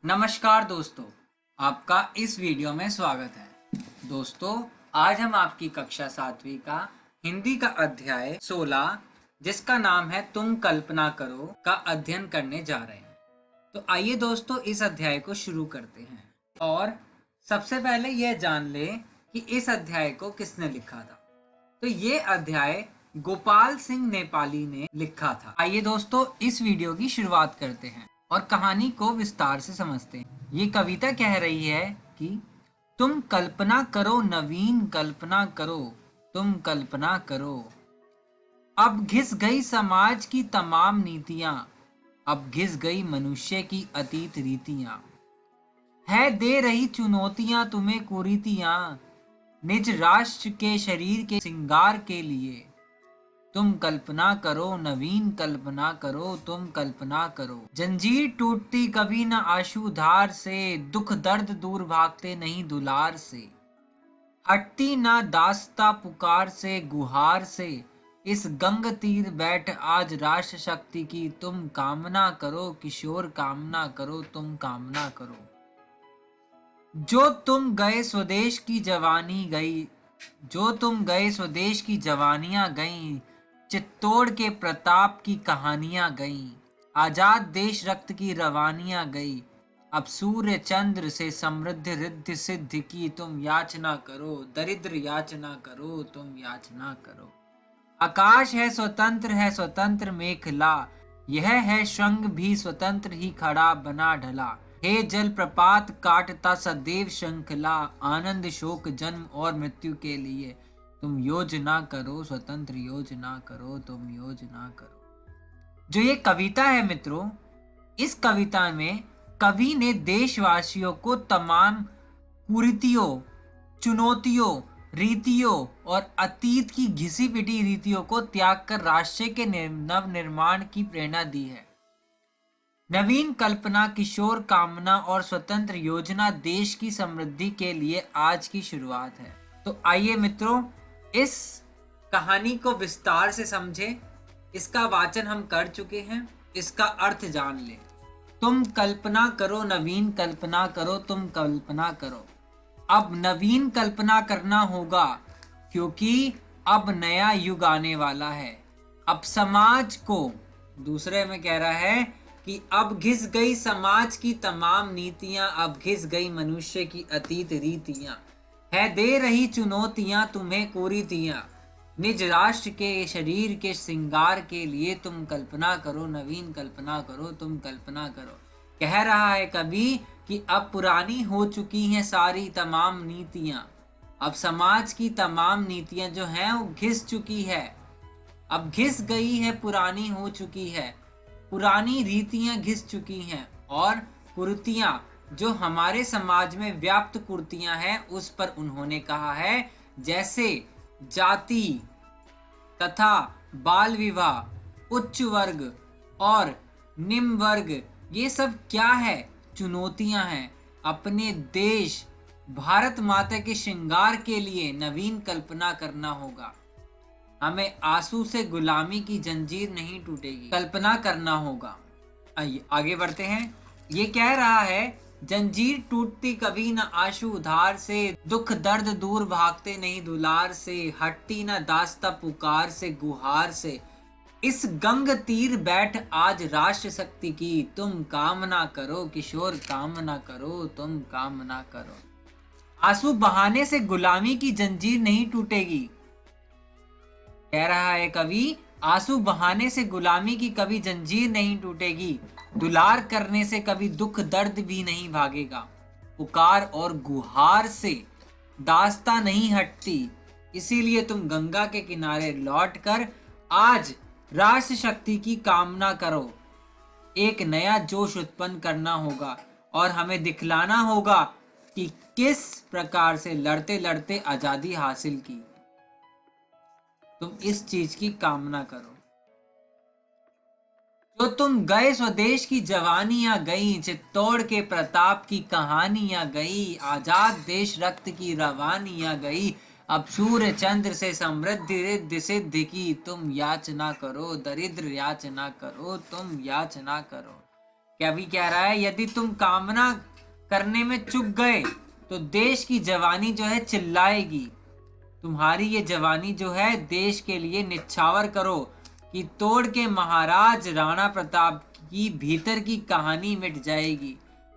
नमस्कार दोस्तों, आपका इस वीडियो में स्वागत है। दोस्तों, आज हम आपकी कक्षा 7वीं का हिंदी का अध्याय 16 जिसका नाम है तुम कल्पना करो का अध्ययन करने जा रहे हैं। तो आइए दोस्तों इस अध्याय को शुरू करते हैं और सबसे पहले यह जान लें कि इस अध्याय को किसने लिखा था। तो ये अध्याय गोपाल सिंह नेपाली ने लिखा था। आइए दोस्तों इस वीडियो की शुरुआत करते हैं और कहानी को विस्तार से समझते हैं। ये कविता कह रही है कि तुम कल्पना करो नवीन, कल्पना करो, तुम कल्पना करो। अब घिस गई समाज की तमाम नीतियां, अब घिस गई मनुष्य की अतीत रीतियां, है दे रही चुनौतियां तुम्हें कुरीतियां, निज राष्ट्र के शरीर के सिंगार के लिए। तुम कल्पना करो नवीन, कल्पना करो, तुम कल्पना करो। जंजीर टूटती कभी न आशुधार से, दुख दर्द दूर भागते नहीं दुलार से, हटती ना दास्ता पुकार से गुहार से, इस गंग तीर बैठ आज राष्ट्र शक्ति की। तुम कामना करो किशोर, कामना करो, तुम कामना करो। जो तुम गए स्वदेश की जवानी गई, जो तुम गए स्वदेश की जवानियां गईं, चित्तौड़ के प्रताप की कहानियां गईं, आजाद देश रक्त की रवानियां गई। अब सूर्य चंद्र से समृद्ध रिद्धि सिद्धि की। तुम याचना करो दरिद्र, याचना करो, तुम याचना करो। आकाश है स्वतंत्र मेखला, यह है श्रृंग भी स्वतंत्र ही खड़ा बना ढला। हे जल प्रपात काटता सदैव श्रृंखला, आनंद शोक जन्म और मृत्यु के लिए। तुम योजना करो स्वतंत्र, योजना करो, तुम योजना करो। जो ये कविता है मित्रों, इस कविता में कवि ने देशवासियों को तमाम कुरीतियों, चुनौतियों, रीतियों और अतीत की घिसी पिटी रीतियों को त्याग कर राष्ट्र के नव निर्माण की प्रेरणा दी है। नवीन कल्पना, किशोर कामना और स्वतंत्र योजना देश की समृद्धि के लिए आज की शुरुआत है। तो आइए मित्रों इस कहानी को विस्तार से समझें। इसका वाचन हम कर चुके हैं, इसका अर्थ जान लें। तुम कल्पना करो नवीन, कल्पना करो, तुम कल्पना करो। अब नवीन कल्पना करना होगा क्योंकि अब नया युग आने वाला है। अब समाज को, दूसरे में कह रहा है कि अब घिस गई समाज की तमाम नीतियां, अब घिस गई मनुष्य की अतीत रीतियां, है दे रही चुनौतियां तुम्हें कुरीतियां, निज राष्ट्र के शरीर के श्रृंगार के लिए। तुम कल्पना करो नवीन, कल्पना करो, तुम कल्पना करो। कह रहा है कवि कि अब पुरानी हो चुकी हैं सारी तमाम नीतियां, अब समाज की तमाम नीतियां जो हैं वो घिस चुकी है, अब घिस गई है, पुरानी हो चुकी है, पुरानी रीतियां घिस चुकी हैं और कुरीतियां जो हमारे समाज में व्याप्त कुरीतियां हैं उस पर उन्होंने कहा है, जैसे जाति तथा बाल विवाह, उच्च वर्ग और निम्न वर्ग, ये सब क्या है? चुनौतियां हैं। अपने देश भारत माता के श्रृंगार के लिए नवीन कल्पना करना होगा। हमें आंसू से गुलामी की जंजीर नहीं टूटेगी, कल्पना करना होगा। आइए आगे बढ़ते हैं। ये कह रहा है, जंजीर टूटती कभी न आंसू उधार से, दुख दर्द दूर भागते नहीं दुलार से, हटती न दास्ता पुकार से गुहार से, इस गंग तीर बैठ आज राष्ट्र शक्ति की। तुम कामना करो किशोर, कामना करो, तुम कामना करो। आंसू बहाने से गुलामी की जंजीर नहीं टूटेगी। कह रहा है कवि, आंसू बहाने से गुलामी की कभी जंजीर नहीं टूटेगी, दुलार करने से कभी दुख दर्द भी नहीं भागेगा, पुकार और गुहार से दास्ता नहीं हटती। इसीलिए तुम गंगा के किनारे लौटकर आज राष्ट्र शक्ति की कामना करो। एक नया जोश उत्पन्न करना होगा और हमें दिखलाना होगा कि किस प्रकार से लड़ते लड़ते आजादी हासिल की। तुम इस चीज की कामना करो। जो तुम गए स्वदेश की जवानियां गई, चित्तौड़ के प्रताप की कहानियां गई, आजाद देश रक्त की रवानियां गई। अब सूर्य चंद्र से समृद्धि रिद्धि सिद्धि की। तुम याचना करो दरिद्र, याचना करो, तुम याचना करो। कवि कह रहा है यदि तुम कामना करने में चूक गए तो देश की जवानी जो है चिल्लाएगी। तुम्हारी ये जवानी जो है देश के लिए निछावर करो कि तोड़ के महाराज राणा प्रताप की भीतर की कहानी मिट जाएगी।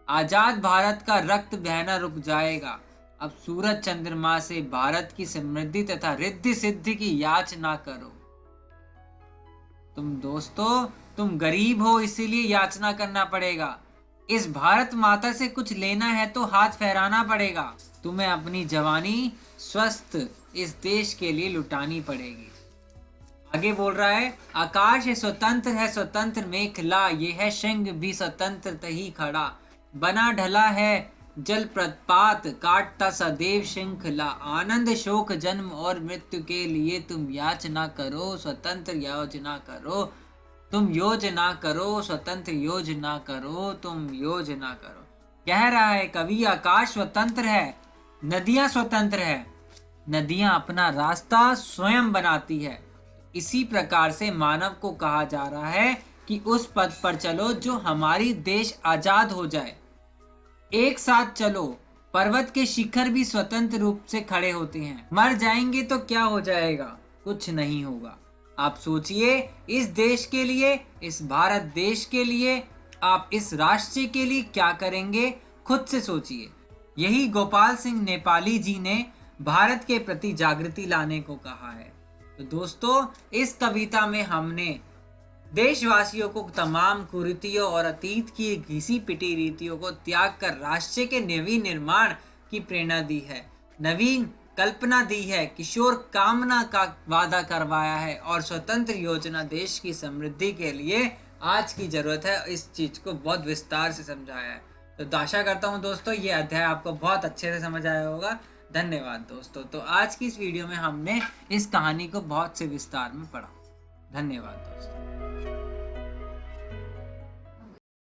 आजाद भारत का रक्त बहना रुक जाएगा। अब सूरज चंद्रमा से भारत की समृद्धि तथा रिद्धि सिद्धि की याचना करो। तुम गरीब हो इसीलिए याचना करना पड़ेगा। इस भारत माता से कुछ लेना है तो हाथ फहराना पड़ेगा। तुम्हें अपनी जवानी स्वस्थ इस देश के लिए लुटानी पड़ेगी। आगे बोल रहा है आकाश है स्वतंत्र मेखला, ये है सिंह भी स्वतंत्र तही खड़ा। बना ढला है जल प्रपात काटता सदैव श्रृंखला। आनंद शोक जन्म और मृत्यु के लिए तुम याचना करो, स्वतंत्र योजना करो। तुम योजना करो, स्वतंत्र योजना करो, तुम योजना करो। कह रहा है कवि आकाश स्वतंत्र है, नदियां स्वतंत्र है, नदियां अपना रास्ता स्वयं बनाती है। इसी प्रकार से मानव को कहा जा रहा है कि उस पथ पर चलो जो हमारी देश आजाद हो जाए। एक साथ चलो। पर्वत के शिखर भी स्वतंत्र रूप से खड़े होते हैं। मर जाएंगे तो क्या हो जाएगा, कुछ नहीं होगा। आप सोचिए इस देश के लिए, इस भारत देश के लिए, आप इस राष्ट्र के लिए क्या करेंगे, खुद से सोचिए। यही गोपाल सिंह नेपाली जी ने भारत के प्रति जागृति लाने को कहा है। तो दोस्तों इस कविता में हमने देशवासियों को तमाम कुरीतियों और अतीत की घिसी पिटी रीतियों को त्याग कर राष्ट्र के नवीन निर्माण की प्रेरणा दी है, नवीन कल्पना दी है, किशोर कामना का वादा करवाया है और स्वतंत्र योजना देश की समृद्धि के लिए आज की जरूरत है। इस चीज को बहुत विस्तार से समझाया है। तो आशा करता हूँ दोस्तों ये अध्याय आपको बहुत अच्छे से समझ आया होगा। धन्यवाद दोस्तों। तो आज की इस वीडियो में हमने इस कहानी को बहुत से विस्तार में पढ़ा। धन्यवाद दोस्तों।